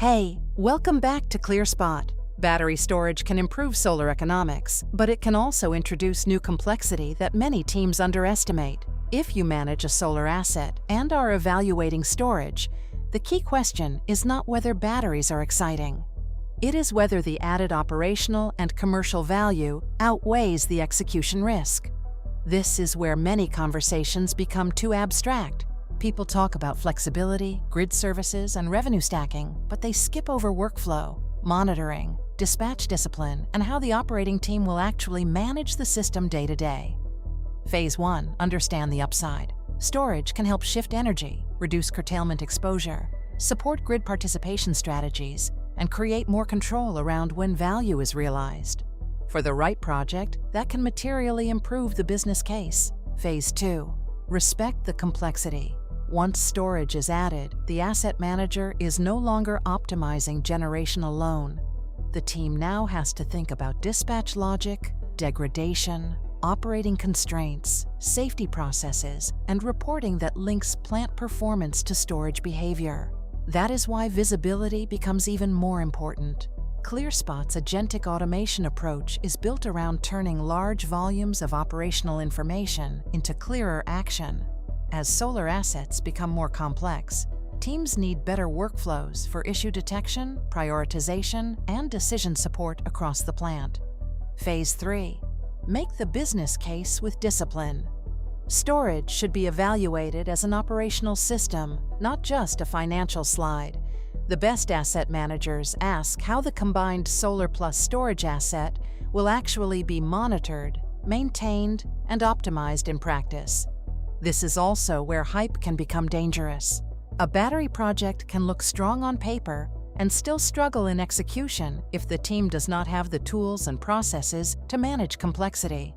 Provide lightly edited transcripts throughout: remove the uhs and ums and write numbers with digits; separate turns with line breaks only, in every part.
Hey, welcome back to ClearSpot. Battery storage can improve solar economics, but it can also introduce new complexity that many teams underestimate. If you manage a solar asset and are evaluating storage, the key question is not whether batteries are exciting. It is whether the added operational and commercial value outweighs the execution risk. This is where many conversations become too abstract. People talk about flexibility, grid services, and revenue stacking, but they skip over workflow, monitoring, dispatch discipline, and how the operating team will actually manage the system day to day. Phase 1. Understand the upside. Storage can help shift energy, reduce curtailment exposure, support grid participation strategies, and create more control around when value is realized. For the right project, that can materially improve the business case. Phase 2. Respect the complexity. Once storage is added, the asset manager is no longer optimizing generation alone. The team now has to think about dispatch logic, degradation, operating constraints, safety processes, and reporting that links plant performance to storage behavior. That is why visibility becomes even more important. ClearSpot's agentic automation approach is built around turning large volumes of operational information into clearer action. As solar assets become more complex, teams need better workflows for issue detection, prioritization, and decision support across the plant. Phase 3. Make the business case with discipline. Storage should be evaluated as an operational system, not just a financial slide. The best asset managers ask how the combined solar plus storage asset will actually be monitored, maintained, and optimized in practice. This is also where hype can become dangerous. A battery project can look strong on paper and still struggle in execution if the team does not have the tools and processes to manage complexity.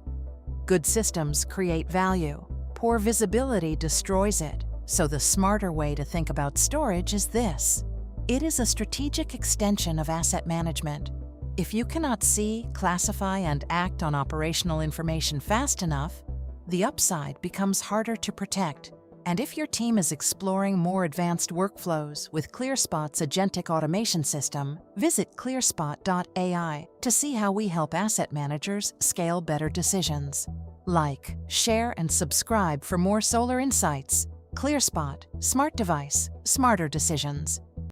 Good systems create value. Poor visibility destroys it. So the smarter way to think about storage is this. It is a strategic extension of asset management. If you cannot see, classify, and act on operational information fast enough, the upside becomes harder to protect. And if your team is exploring more advanced workflows with ClearSpot's agentic automation system, visit ClearSpot AI to see how we help asset managers scale better decisions. Like, share, and subscribe for more solar insights. ClearSpot, smart device, smarter decisions.